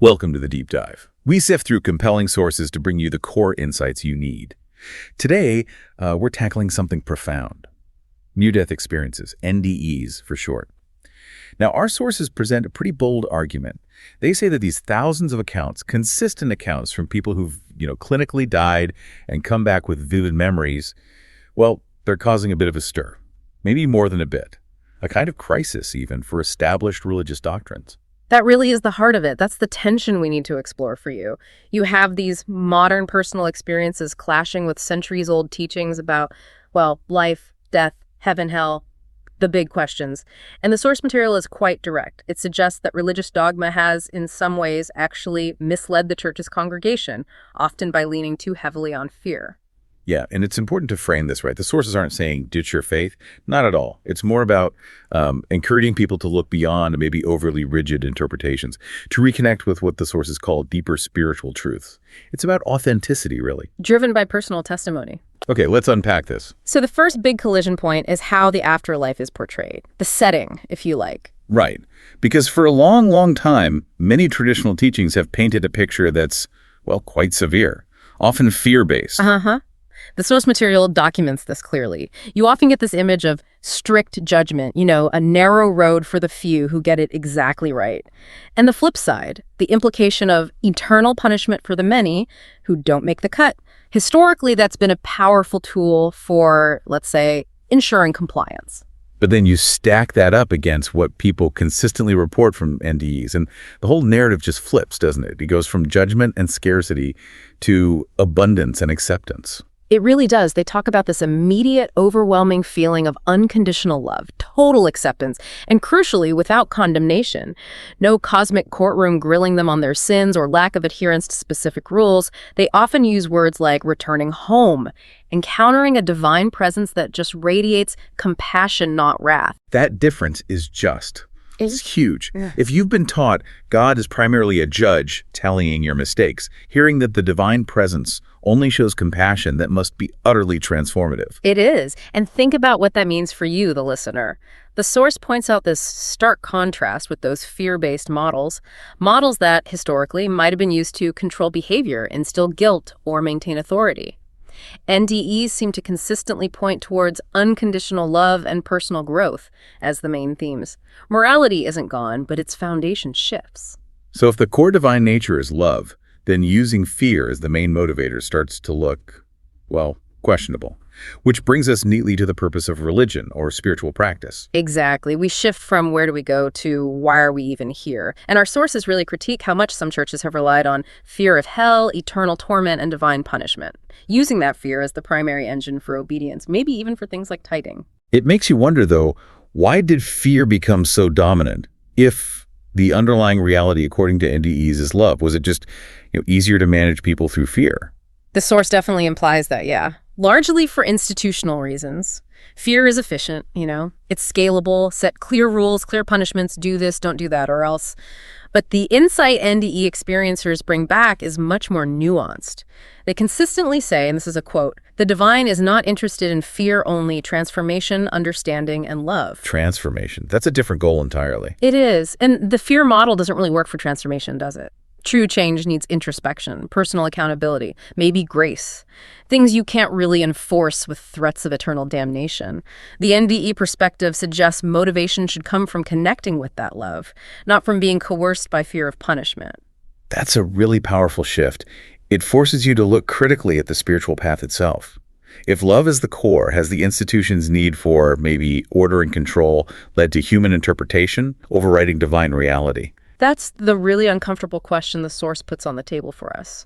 Welcome to the Deep Dive. We sift through compelling sources to bring you the core insights you need. Today, we're tackling something profound. Near-death experiences, NDEs for short. Now, our sources present a pretty bold argument. They say that these thousands of accounts, consistent accounts from people who've, clinically died and come back with vivid memories, well, they're causing a bit of a stir. Maybe more than a bit. A kind of crisis, even, for established religious doctrines. That really is the heart of it. That's the tension we need to explore for you. You have these modern personal experiences clashing with centuries-old teachings about, life, death, heaven, hell, the big questions. And the source material is quite direct. It suggests that religious dogma has, in some ways, actually misled the church's congregation, often by leaning too heavily on fear. Yeah, and it's important to frame this right. The sources aren't saying ditch your faith. Not at all. It's more about encouraging people to look beyond maybe overly rigid interpretations, to reconnect with what the sources call deeper spiritual truths. It's about authenticity, really. Driven by personal testimony. Okay, let's unpack this. So the first big collision point is how the afterlife is portrayed. The setting, if you like. Right. Because for a long, long time, many traditional teachings have painted a picture that's, quite severe, often fear-based. The source material documents this clearly. You often get this image of strict judgment, a narrow road for the few who get it exactly right. And the flip side, the implication of eternal punishment for the many who don't make the cut. Historically, that's been a powerful tool for, let's say, ensuring compliance. But then you stack that up against what people consistently report from NDEs, and the whole narrative just flips, doesn't it? It goes from judgment and scarcity to abundance and acceptance. It really does. They talk about this immediate, overwhelming feeling of unconditional love, total acceptance, and crucially, without condemnation. No cosmic courtroom grilling them on their sins or lack of adherence to specific rules. They often use words like returning home, encountering a divine presence that just radiates compassion, not wrath. That difference is just. It's huge. Yeah. If you've been taught God is primarily a judge tallying your mistakes, hearing that the divine presence only shows compassion, that must be utterly transformative. It is. And think about what that means for you, the listener. The source points out this stark contrast with those fear-based models that historically might have been used to control behavior, instill guilt, or maintain authority. NDEs seem to consistently point towards unconditional love and personal growth as the main themes. Morality isn't gone, but its foundation shifts. So if the core divine nature is love, then using fear as the main motivator starts to look, questionable. Which brings us neatly to the purpose of religion or spiritual practice. Exactly. We shift from where do we go to why are we even here? And our sources really critique how much some churches have relied on fear of hell, eternal torment, and divine punishment, using that fear as the primary engine for obedience, maybe even for things like tithing. It makes you wonder, though, why did fear become so dominant if the underlying reality, according to NDEs, is love? Was it just easier to manage people through fear? The source definitely implies that, yeah. Largely for institutional reasons. Fear is efficient, It's scalable, set clear rules, clear punishments, do this, don't do that, or else. But the insight NDE experiencers bring back is much more nuanced. They consistently say, and this is a quote, "The divine is not interested in fear only, transformation, understanding, and love." Transformation. That's a different goal entirely. It is. And the fear model doesn't really work for transformation, does it? True change needs introspection, personal accountability, maybe grace. Things you can't really enforce with threats of eternal damnation. The NDE perspective suggests motivation should come from connecting with that love, not from being coerced by fear of punishment. That's a really powerful shift. It forces you to look critically at the spiritual path itself. If love is the core, has the institution's need for maybe order and control led to human interpretation, overriding divine reality? That's the really uncomfortable question the source puts on the table for us.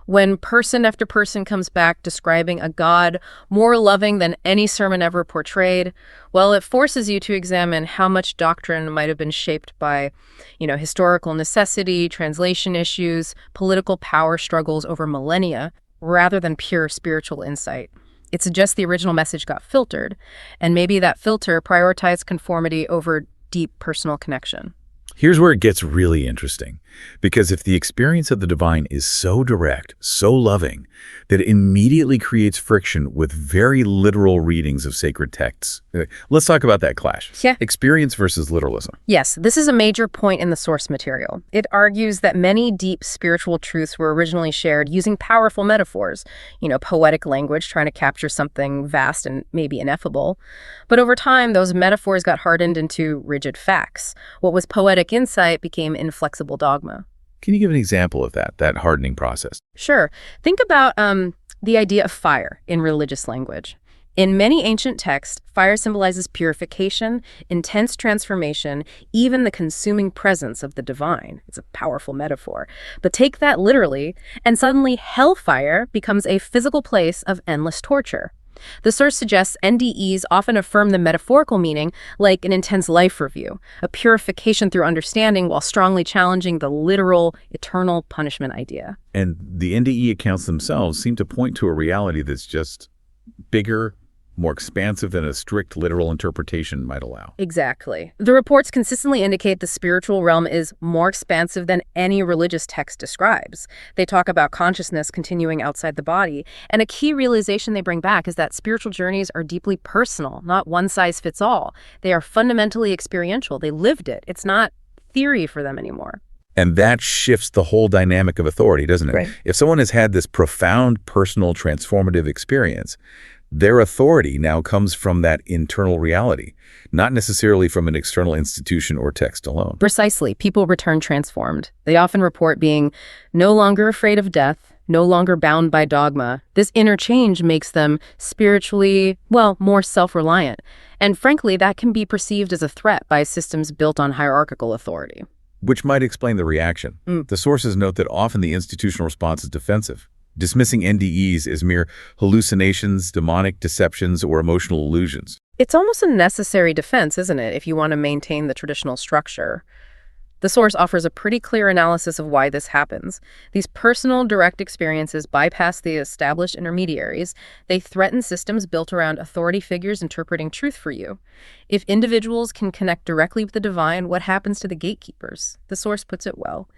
When person after person comes back describing a God more loving than any sermon ever portrayed, it forces you to examine how much doctrine might have been shaped by, historical necessity, translation issues, political power struggles over millennia, rather than pure spiritual insight. It suggests the original message got filtered, and maybe that filter prioritized conformity over deep personal connection. Here's where it gets really interesting. Because if the experience of the divine is so direct, so loving, that it immediately creates friction with very literal readings of sacred texts. Let's talk about that clash. Yeah. Experience versus literalism. Yes, this is a major point in the source material. It argues that many deep spiritual truths were originally shared using powerful metaphors, poetic language trying to capture something vast and maybe ineffable. But over time, those metaphors got hardened into rigid facts. What was poetic insight became inflexible dogma. Can you give an example of that hardening process? Sure. Think about the idea of fire in religious language. In many ancient texts, fire symbolizes purification, intense transformation, even the consuming presence of the divine. It's a powerful metaphor. But take that literally, and suddenly hellfire becomes a physical place of endless torture. The source suggests NDEs often affirm the metaphorical meaning, like an intense life review, a purification through understanding while strongly challenging the literal, eternal punishment idea. And the NDE accounts themselves seem to point to a reality that's just bigger, more expansive than a strict literal interpretation might allow. Exactly. The reports consistently indicate the spiritual realm is more expansive than any religious text describes. They talk about consciousness continuing outside the body, and a key realization they bring back is that spiritual journeys are deeply personal, not one size fits all. They are fundamentally experiential. They lived it. It's not theory for them anymore. And that shifts the whole dynamic of authority, doesn't it? Right. If someone has had this profound, personal, transformative experience, their authority now comes from that internal reality, not necessarily from an external institution or text alone. Precisely. People return transformed. They often report being no longer afraid of death, no longer bound by dogma. This inner change makes them spiritually, more self-reliant. And frankly, that can be perceived as a threat by systems built on hierarchical authority. Which might explain the reaction. The sources note that often the institutional response is defensive, dismissing NDEs as mere hallucinations, demonic deceptions, or emotional illusions. It's almost a necessary defense, isn't it, if you want to maintain the traditional structure? The source offers a pretty clear analysis of why this happens. These personal, direct experiences bypass the established intermediaries. They threaten systems built around authority figures interpreting truth for you. If individuals can connect directly with the divine, what happens to the gatekeepers? The source puts it well.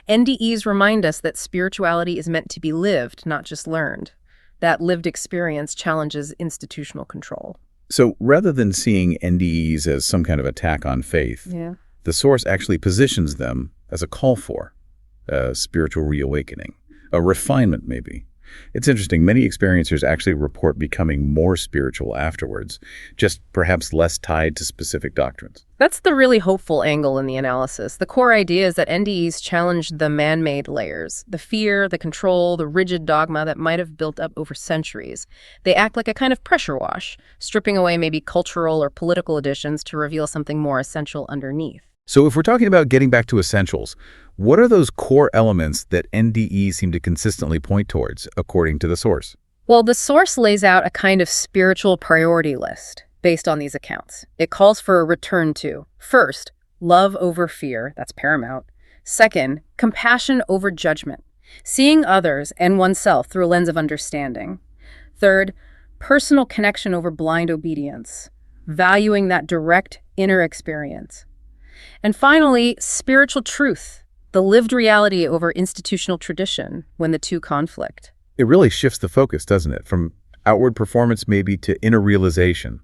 NDEs remind us that spirituality is meant to be lived, not just learned. That lived experience challenges institutional control. So rather than seeing NDEs as some kind of attack on faith, the source actually positions them as a call for a spiritual reawakening, a refinement maybe. It's interesting, many experiencers actually report becoming more spiritual afterwards, just perhaps less tied to specific doctrines. That's the really hopeful angle in the analysis. The core idea is that NDEs challenge the man-made layers, the fear, the control, the rigid dogma that might have built up over centuries. They act like a kind of pressure wash, stripping away maybe cultural or political additions to reveal something more essential underneath. So if we're talking about getting back to essentials, what are those core elements that NDEs seem to consistently point towards, according to the source? Well, the source lays out a kind of spiritual priority list based on these accounts. It calls for a return to, first, love over fear, that's paramount. Second, compassion over judgment, seeing others and oneself through a lens of understanding. Third, personal connection over blind obedience, valuing that direct inner experience. And finally, spiritual truth, the lived reality over institutional tradition when the two conflict. It really shifts the focus, doesn't it? From outward performance maybe to inner realization.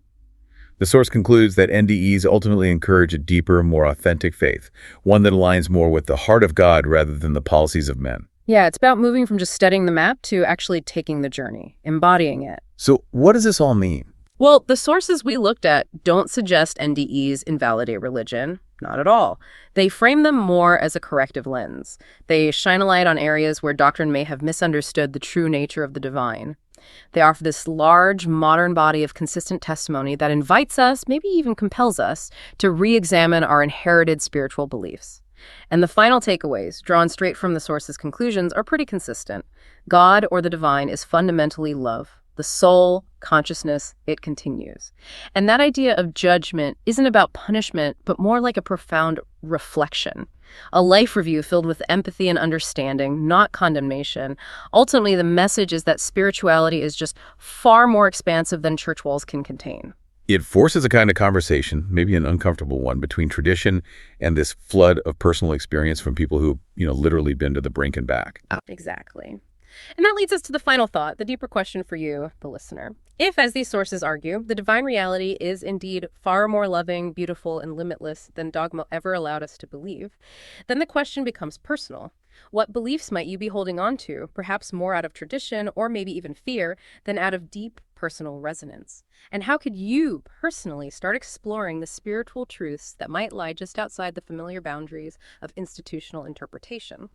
The source concludes that NDEs ultimately encourage a deeper, more authentic faith, one that aligns more with the heart of God rather than the policies of men. Yeah, it's about moving from just studying the map to actually taking the journey, embodying it. So what does this all mean? Well, the sources we looked at don't suggest NDEs invalidate religion. Not at all. They frame them more as a corrective lens. They shine a light on areas where doctrine may have misunderstood the true nature of the divine. They offer this large, modern body of consistent testimony that invites us, maybe even compels us, to re-examine our inherited spiritual beliefs. And the final takeaways, drawn straight from the source's conclusions, are pretty consistent. God, or the divine, is fundamentally love. The soul, consciousness, it continues. And that idea of judgment isn't about punishment, but more like a profound reflection. A life review filled with empathy and understanding, not condemnation. Ultimately, the message is that spirituality is just far more expansive than church walls can contain. It forces a kind of conversation, maybe an uncomfortable one, between tradition and this flood of personal experience from people who, literally been to the brink and back. Exactly. And that leads us to the final thought, the deeper question for you, the listener. If, as these sources argue, the divine reality is indeed far more loving, beautiful, and limitless than dogma ever allowed us to believe, then the question becomes personal. What beliefs might you be holding on to, perhaps more out of tradition or maybe even fear than out of deep personal resonance? And how could you personally start exploring the spiritual truths that might lie just outside the familiar boundaries of institutional interpretation?